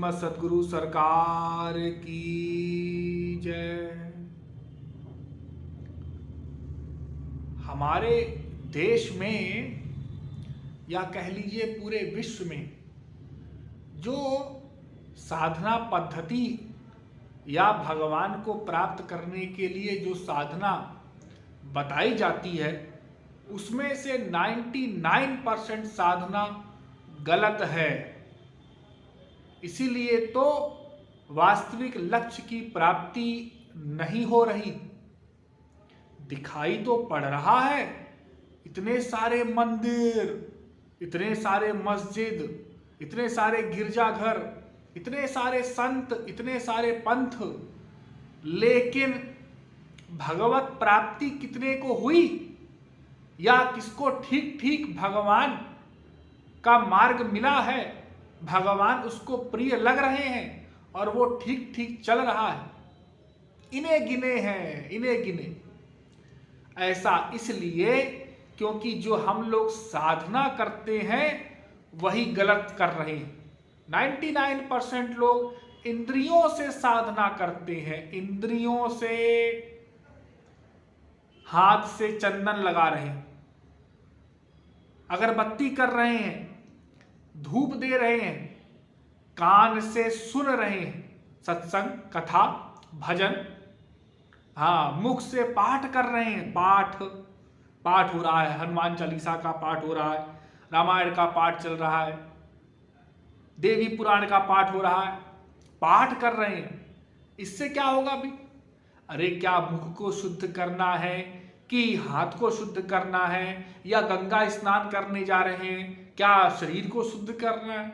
श्रीमद सद्गुरु सरकार की जय। हमारे देश में या कह लीजिए पूरे विश्व में जो साधना पद्धति या भगवान को प्राप्त करने के लिए जो साधना बताई जाती है उसमें से 99% साधना गलत है। इसीलिए तो वास्तविक लक्ष्य की प्राप्ति नहीं हो रही। दिखाई तो पड़ रहा है, इतने सारे मंदिर, इतने सारे मस्जिद, इतने सारे गिरजाघर, इतने सारे संत, इतने सारे पंथ, लेकिन भगवत प्राप्ति कितने को हुई या किसको ठीक ठीक भगवान का मार्ग मिला है, भगवान उसको प्रिय लग रहे हैं और वो ठीक ठीक चल रहा है, इन्हें गिने हैं, इन्हें गिने। ऐसा इसलिए क्योंकि जो हम लोग साधना करते हैं वही गलत कर रहे हैं। 99% लोग इंद्रियों से साधना करते हैं, इंद्रियों से, हाथ से चंदन लगा रहे हैं, अगरबत्ती कर रहे हैं, धूप दे रहे हैं, कान से सुन रहे हैं सत्संग, कथा, भजन, हाँ, मुख से पाठ कर रहे हैं, पाठ हो रहा है, हनुमान चालीसा का पाठ हो रहा है, रामायण का पाठ चल रहा है, देवी पुराण का पाठ हो रहा है, पाठ कर रहे हैं। इससे क्या होगा अभी? अरे क्या मुख को शुद्ध करना है कि हाथ को शुद्ध करना है, या गंगा स्नान करने जा रहे हैं, क्या शरीर को शुद्ध करना है?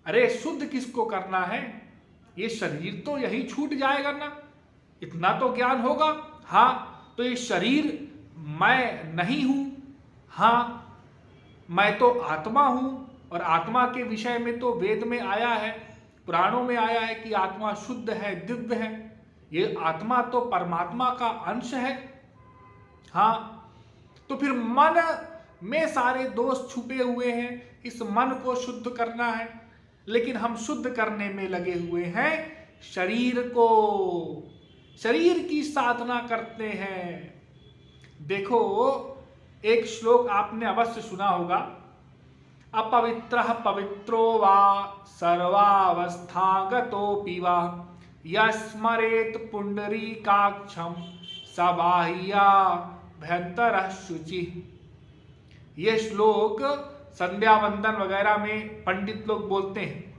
अरे शुद्ध किसको करना है? ये शरीर तो यही छूट जाएगा ना, इतना तो ज्ञान होगा। हाँ, तो ये शरीर मैं नहीं हूं, हाँ मैं तो आत्मा हूं, और आत्मा के विषय में तो वेद में आया है, पुराणों में आया है कि आत्मा शुद्ध है, दिव्य है। ये आत्मा तो परमात्मा का अंश है। हाँ, तो फिर मन में सारे दोष छुपे हुए हैं, इस मन को शुद्ध करना है, लेकिन हम शुद्ध करने में लगे हुए हैं शरीर को, शरीर की साधना करते हैं। देखो, एक श्लोक आपने अवश्य सुना होगा, अपवित्रः पवित्रो वा सर्वावस्थागतोऽपि वा यस्मरेत् पुंडरीकाक्षं स बाह्याभ्यन्तरः शुचिः। ये श्लोक संध्या वंदन वगैरह में पंडित लोग बोलते हैं।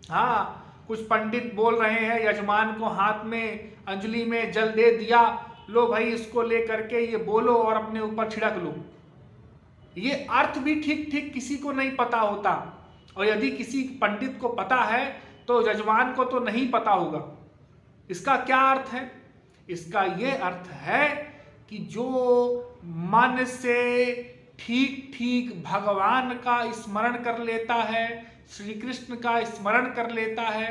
हाँ, कुछ पंडित बोल रहे हैं, यजमान को हाथ में अंजलि में जल दे दिया, लो भाई इसको लेकर के ये बोलो और अपने ऊपर छिड़क लो। ये अर्थ भी ठीक ठीक किसी को नहीं पता होता, और यदि किसी पंडित को पता है तो यजमान को तो नहीं पता होगा। इसका क्या अर्थ है? इसका ये अर्थ है कि जो मन से ठीक ठीक भगवान का स्मरण कर लेता है, श्री कृष्ण का स्मरण कर लेता है,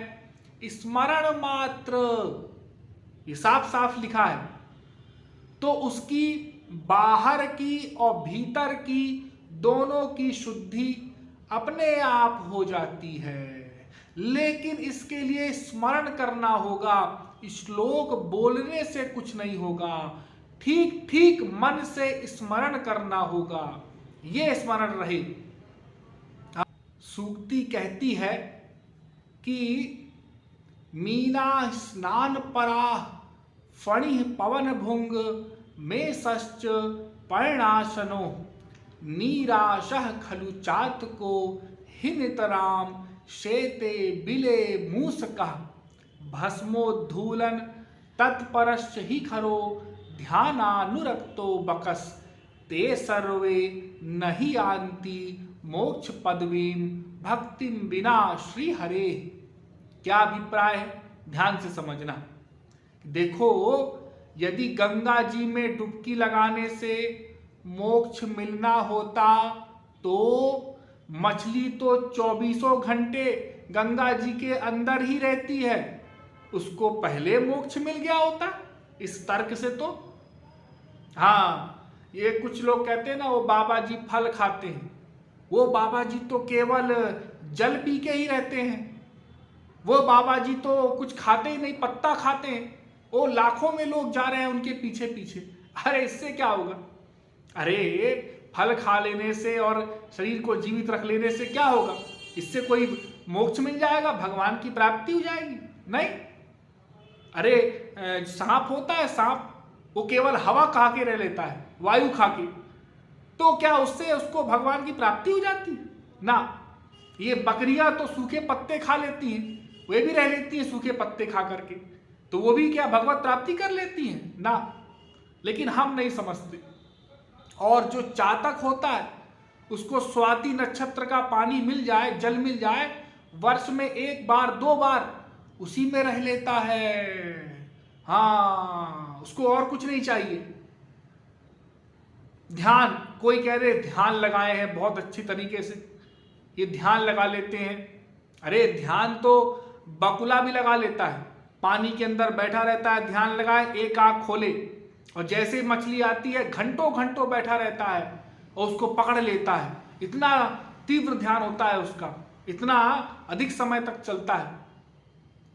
स्मरण मात्र, ये साफ साफ लिखा है, तो उसकी बाहर की और भीतर की दोनों की शुद्धि अपने आप हो जाती है। लेकिन इसके लिए स्मरण करना होगा, श्लोक बोलने से कुछ नहीं होगा, ठीक ठीक मन से स्मरण करना होगा, ये स्मरण रहे। सूक्ति कहती है कि मीना स्नान परा फणि पवन भुंग में सश्च पर्णाशनो नीराशः खलु चातको हिनितराम शेते बिले मूसकः भस्मोद्धूलन तत्परश्च ही खरो ध्यानानुरक्तो बकस ते सर्वे नहीं आंति मोक्ष पदवीम भक्तिम बिना श्री हरे। क्या अभिप्राय है? ध्यान से समझना। देखो, यदि गंगा जी में डुबकी लगाने से मोक्ष मिलना होता तो मछली तो 24 घंटे गंगा जी के अंदर ही रहती है, उसको पहले मोक्ष मिल गया होता इस तर्क से तो। हाँ, ये कुछ लोग कहते हैं ना वो बाबा जी फल खाते हैं, वो बाबा जी तो केवल जल पी के ही रहते हैं, वो बाबा जी तो कुछ खाते ही नहीं, पत्ता खाते हैं। वो लाखों में लोग जा रहे हैं उनके पीछे पीछे। अरे इससे क्या होगा? अरे फल खा लेने से और शरीर को जीवित रख लेने से क्या होगा? इससे कोई मोक्ष मिल जाएगा, भगवान की प्राप्ति हो जाएगी? नहीं। अरे सांप होता है, सांप वो केवल हवा खा के रह लेता है, वायु खा के, तो क्या उससे उसको भगवान की प्राप्ति हो जाती है? ना। ये बकरियां तो सूखे पत्ते खा लेती हैं, वे भी रह लेती हैं सूखे पत्ते खा करके, तो वो भी क्या भगवत प्राप्ति कर लेती हैं? ना। लेकिन हम नहीं समझते। और जो चातक होता है उसको स्वाति नक्षत्र का पानी मिल जाए, जल मिल जाए, वर्ष में 1 बार 2 बार उसी में रह लेता है। हाँ, उसको और कुछ नहीं चाहिए। ध्यान, कोई कह रहे ध्यान लगाए हैं बहुत अच्छी तरीके से, ये ध्यान लगा लेते हैं। अरे ध्यान तो बकुला भी लगा लेता है, पानी के अंदर बैठा रहता है, ध्यान लगाए, एक आंख खोले और जैसे मछली आती है घंटों घंटों बैठा रहता है और उसको पकड़ लेता है। इतना तीव्र ध्यान होता है उसका, इतना अधिक समय तक चलता है।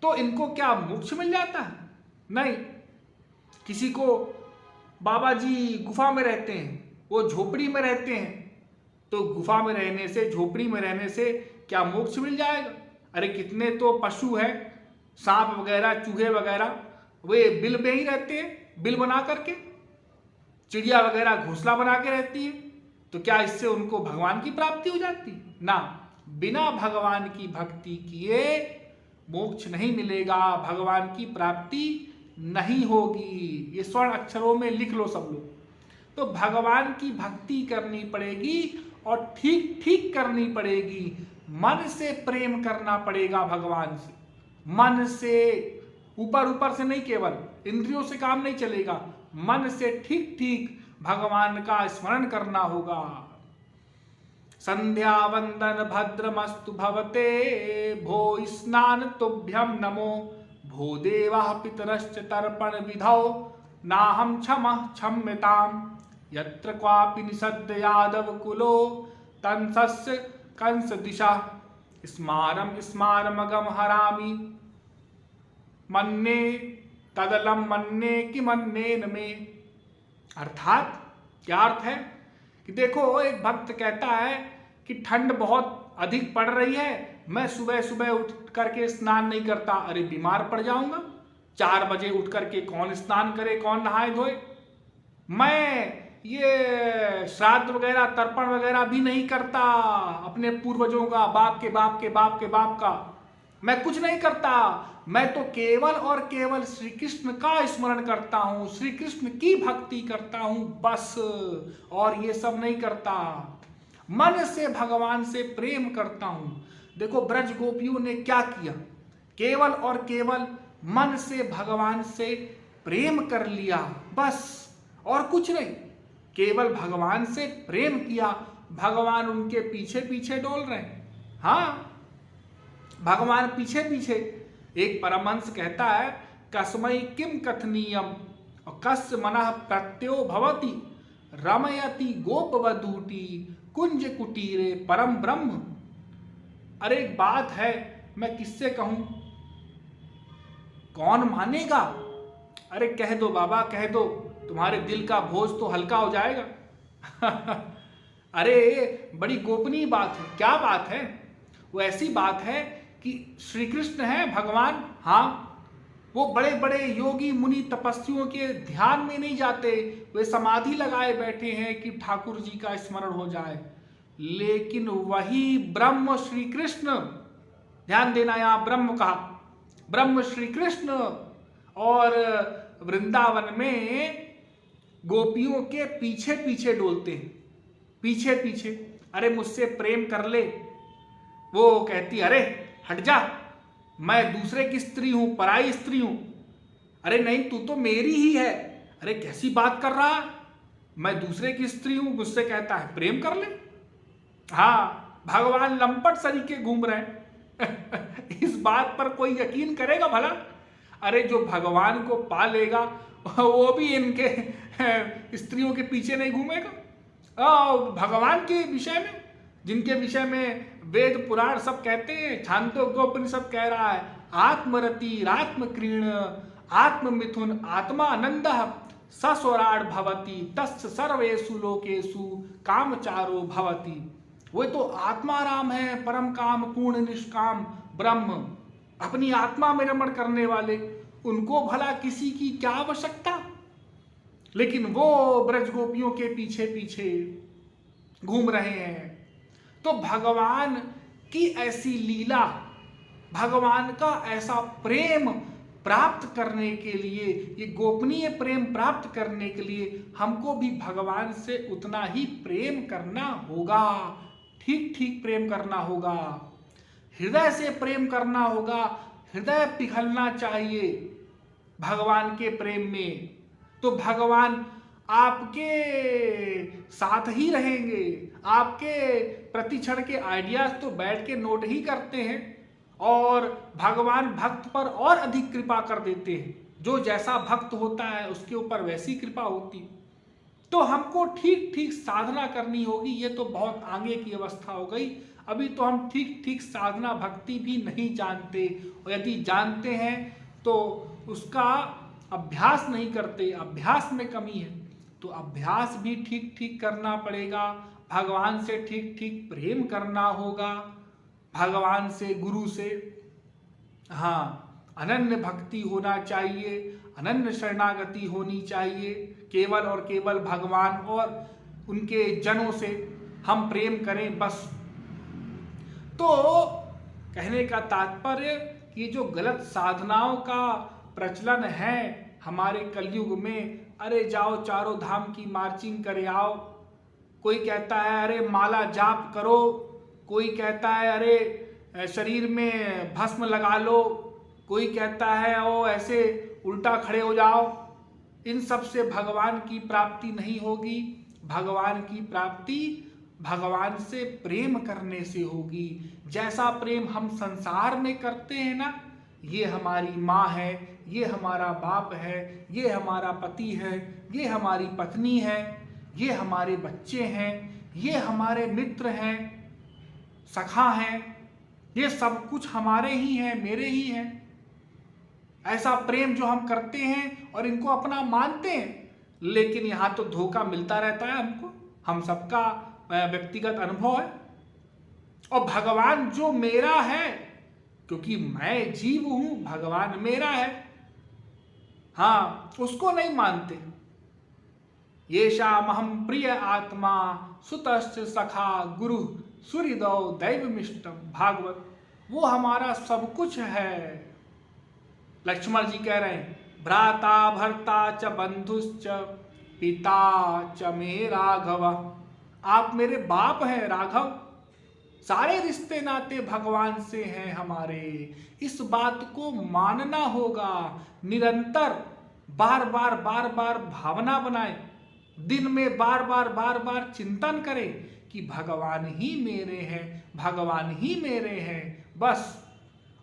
तो इनको क्या मोक्ष मिल जाता है? नहीं। किसी को बाबा जी गुफा में रहते हैं, वो झोपड़ी में रहते हैं, तो गुफा में रहने से, झोपड़ी में रहने से क्या मोक्ष मिल जाएगा? अरे कितने तो पशु हैं, सांप वगैरह, चूहे वगैरह, वे बिल में ही रहते हैं, बिल बना करके। चिड़िया वगैरह घोंसला बना के रहती है, तो क्या इससे उनको भगवान की प्राप्ति हो जाती? ना। बिना भगवान की भक्ति किए मोक्ष नहीं मिलेगा, भगवान की प्राप्ति नहीं होगी। ये स्वर्ण अक्षरों में लिख लो सब लोग। तो भगवान की भक्ति करनी पड़ेगी और ठीक ठीक करनी पड़ेगी। मन से प्रेम करना पड़ेगा भगवान से, मन से, ऊपर ऊपर से नहीं, केवल इंद्रियों से काम नहीं चलेगा। मन से ठीक ठीक भगवान का स्मरण करना होगा। संध्या वंदन भद्रमस्तु भवते, भो स्नान तुभ्यं नमो, भो देवाः पितरश्च तर्पण विधौ, नाहं क्षमः क्षम्यताम्, यत्र क्वापि निषद्य यादव कुलो, तंसस्य कंस दिशा, स्मारम स्मारमगम हरामि, मन्ने तदलम मन्ने कि मन्ने न मे। अर्थात क्या अर्थ है कि देखो, एक भक्त कहता है कि ठंड बहुत अधिक पड़ रही है, मैं सुबह सुबह उठ करके स्नान नहीं करता, अरे बीमार पड़ जाऊंगा। 4 बजे उठ करके कौन स्नान करे, कौन नहाए धोए। मैं ये श्राद्ध वगैरह, तर्पण वगैरह भी नहीं करता अपने पूर्वजों का, बाप के बाप के बाप के बाप का, मैं कुछ नहीं करता। मैं तो केवल और केवल श्री कृष्ण का स्मरण करता हूं, श्री कृष्ण की भक्ति करता हूं बस, और ये सब नहीं करता। मन से भगवान से प्रेम करता हूं। देखो ब्रज गोपियों ने क्या किया, केवल और केवल मन से भगवान से प्रेम कर लिया बस, और कुछ नहीं, केवल भगवान से प्रेम किया। भगवान उनके पीछे पीछे डोल रहे हैं। हाँ, भगवान पीछे पीछे। एक परमहंस कहता है, कस्मै किम कथनीयम और कस्य मनः प्रत्यो भवति, रमयति गोपवधूटी कुंज कुटीरे परम ब्रह्म। अरे एक बात है, मैं किससे कहूं, कौन मानेगा? अरे कह दो बाबा, कह दो, तुम्हारे दिल का बोझ तो हल्का हो जाएगा। अरे बड़ी गोपनीय बात है। क्या बात है? वो ऐसी बात है कि श्री कृष्ण है भगवान, हाँ, वो बड़े बड़े योगी मुनि तपस्वियों के ध्यान में नहीं जाते, वे समाधि लगाए बैठे हैं कि ठाकुर जी का स्मरण हो जाए। लेकिन वही ब्रह्म श्री कृष्ण, ध्यान देना, यहां ब्रह्म कहा, ब्रह्म श्री कृष्ण, और वृंदावन में गोपियों के पीछे पीछे डोलते हैं, पीछे पीछे। अरे मुझसे प्रेम कर ले, वो कहती अरे हट जा, मैं दूसरे की स्त्री हूं, पराई स्त्री हूं। अरे नहीं, तू तो मेरी ही है। अरे कैसी बात कर रहा, मैं दूसरे की स्त्री हूं, मुझसे कहता है प्रेम कर ले। हाँ, भगवान लंपट सरीके घूम रहे हैं। इस बात पर कोई यकीन करेगा भला? अरे जो भगवान को पा लेगा वो भी इनके स्त्रियों के पीछे नहीं घूमेगा। भगवान के विषय में, जिनके विषय में वेद पुराण सब कहते हैं, छांदोग्योपनिषद कह रहा है, आत्मरतिरात्मक्रीण आत्ममिथुन आत्मानंद सस्वराट भवति तस्य सर्वेषु लोकेषु कामचारो भवति। वो तो आत्माराम है, परम काम पूर्ण निष्काम ब्रह्म, अपनी आत्मा में रमण करने वाले, उनको भला किसी की क्या आवश्यकता। लेकिन वो ब्रज गोपियों के पीछे पीछे घूम रहे हैं। तो भगवान की ऐसी लीला, भगवान का ऐसा प्रेम प्राप्त करने के लिए, ये गोपनीय प्रेम प्राप्त करने के लिए हमको भी भगवान से उतना ही प्रेम करना होगा, ठीक ठीक प्रेम करना होगा, हृदय से प्रेम करना होगा। हृदय पिघलना चाहिए भगवान के प्रेम में, तो भगवान आपके साथ ही रहेंगे। आपके प्रतिक्षण के आइडियाज तो बैठ के नोट ही करते हैं और भगवान भक्त पर और अधिक कृपा कर देते हैं। जो जैसा भक्त होता है उसके ऊपर वैसी कृपा होती। तो हमको ठीक ठीक साधना करनी होगी। ये तो बहुत आगे की अवस्था हो गई। अभी तो हम ठीक ठीक साधना भक्ति भी नहीं जानते, और यदि जानते हैं तो उसका अभ्यास नहीं करते, अभ्यास में कमी है। तो अभ्यास भी ठीक ठीक करना पड़ेगा, भगवान से ठीक ठीक प्रेम करना होगा, भगवान से, गुरु से, हाँ, अनन्य भक्ति होना चाहिए, अनन्य शरणागति होनी चाहिए। केवल और केवल भगवान और उनके जनों से हम प्रेम करें बस। तो कहने का तात्पर्य कि जो गलत साधनाओं का प्रचलन है हमारे कलयुग में, अरे जाओ चारों धाम की मार्चिंग करे आओ, कोई कहता है अरे माला जाप करो, कोई कहता है अरे शरीर में भस्म लगा लो, कोई कहता है ओ ऐसे उल्टा खड़े हो जाओ। इन सब से भगवान की प्राप्ति नहीं होगी। भगवान की प्राप्ति भगवान से प्रेम करने से होगी। जैसा प्रेम हम संसार में करते हैं ना, ये हमारी माँ है, ये हमारा बाप है, ये हमारा पति है, ये हमारी पत्नी है, ये हमारे बच्चे हैं, ये हमारे मित्र हैं, सखा हैं, ये सब कुछ हमारे ही हैं, मेरे ही हैं। ऐसा प्रेम जो हम करते हैं और इनको अपना मानते हैं, लेकिन यहाँ तो धोखा मिलता रहता है हमको। हम सबका व्यक्तिगत अनुभव है। और भगवान जो मेरा है, क्योंकि मैं जीव हूं, भगवान मेरा है, हाँ, उसको नहीं मानते। ये शामहम प्रिय आत्मा सुतश्च सखा गुरु सूर्यदौ दैवमिष्टम। भागवत, वो हमारा सब कुछ है। लक्ष्मण जी कह रहे हैं, भ्राता भर्ता च बंधुश्च पिता च मे राघव। आप मेरे बाप हैं राघव। सारे रिश्ते नाते भगवान से हैं हमारे। इस बात को मानना होगा। निरंतर बार बार भावना बनाएं, दिन में बार बार चिंतन करें कि भगवान ही मेरे हैं, भगवान ही मेरे हैं, बस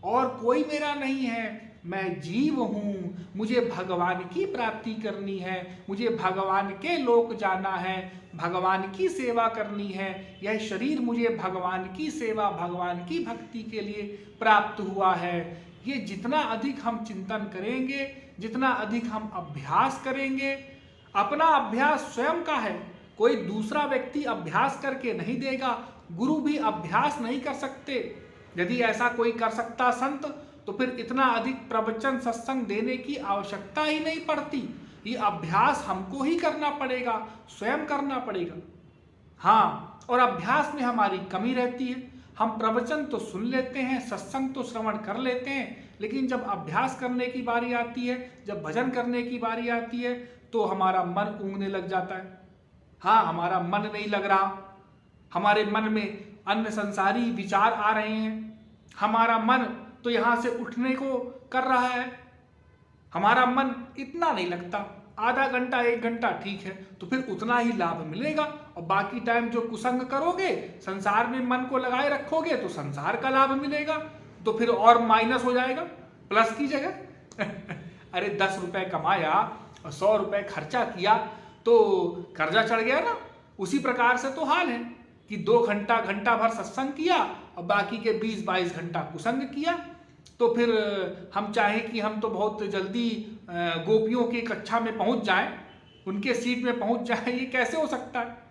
और कोई मेरा नहीं है। मैं जीव हूँ, मुझे भगवान की प्राप्ति करनी है, मुझे भगवान के लोक जाना है, भगवान की सेवा करनी है। यह शरीर मुझे भगवान की सेवा, भगवान की भक्ति के लिए प्राप्त हुआ है। ये जितना अधिक हम चिंतन करेंगे, जितना अधिक हम अभ्यास करेंगे, अपना अभ्यास स्वयं का है, कोई दूसरा व्यक्ति अभ्यास करके नहीं देगा। गुरु भी अभ्यास नहीं कर सकते। यदि ऐसा कोई कर सकता संत, तो फिर इतना अधिक प्रवचन सत्संग देने की आवश्यकता ही नहीं पड़ती। ये अभ्यास हमको ही करना पड़ेगा, स्वयं करना पड़ेगा। हाँ, और अभ्यास में हमारी कमी रहती है। हम प्रवचन तो सुन लेते हैं, सत्संग तो श्रवण कर लेते हैं, लेकिन जब अभ्यास करने की बारी आती है, जब भजन करने की बारी आती है, तो हमारा मन ऊँघने लग जाता है। हाँ, हमारा मन नहीं लग रहा, हमारे मन में अन्य संसारी विचार आ रहे हैं, हमारा मन तो यहाँ से उठने को कर रहा है, हमारा मन इतना नहीं लगता। आधा घंटा 1 घंटा ठीक है, तो फिर उतना ही लाभ मिलेगा। और बाकी टाइम जो कुसंग करोगे, संसार में मन को लगाए रखोगे, तो संसार का लाभ मिलेगा। तो फिर और माइनस हो जाएगा प्लस की जगह। अरे 10 रुपए कमाया और 100 रुपए खर्चा किया तो कर्जा चढ़ गया ना। उसी प्रकार से तो हाल है कि 2 घंटा भर सत्संग किया और बाकी के 20-22 घंटा कुसंग किया। तो फिर हम चाहें कि हम तो बहुत जल्दी गोपियों की कक्षा में पहुंच जाएं, उनके सीट में पहुंच जाएं, ये कैसे हो सकता है?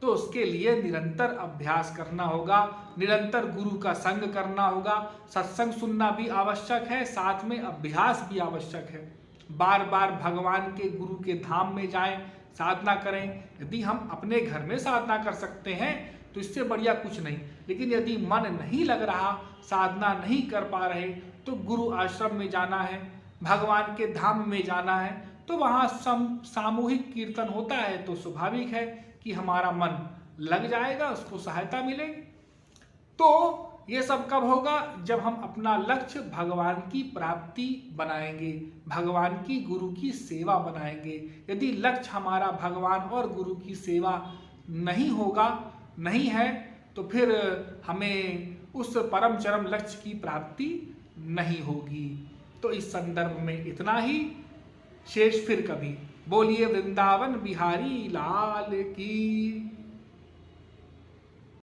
तो उसके लिए निरंतर अभ्यास करना होगा, निरंतर गुरु का संग करना होगा, सत्संग सुनना भी आवश्यक है, साथ में अभ्यास भी आवश्यक है। बार बार भगवान के गुरु के धाम में जाएं, साधना करें। यदि हम अपने घर में साधना कर सकते हैं तो इससे बढ़िया कुछ नहीं, लेकिन यदि मन नहीं लग रहा, साधना नहीं कर पा रहे, तो गुरु आश्रम में जाना है, भगवान के धाम में जाना है, तो वहाँ सामूहिक कीर्तन होता है, तो स्वाभाविक है कि हमारा मन लग जाएगा, उसको सहायता मिलेगी। तो ये सब कब होगा? जब हम अपना लक्ष्य भगवान की प्राप्ति बनाएंगे, भगवान की गुरु की सेवा बनाएंगे। यदि लक्ष्य हमारा भगवान और गुरु की सेवा नहीं होगा, नहीं है, तो फिर हमें उस परम चरम लक्ष्य की प्राप्ति नहीं होगी। तो इस संदर्भ में इतना ही, शेष फिर कभी। बोलिए वृंदावन बिहारी लाल की।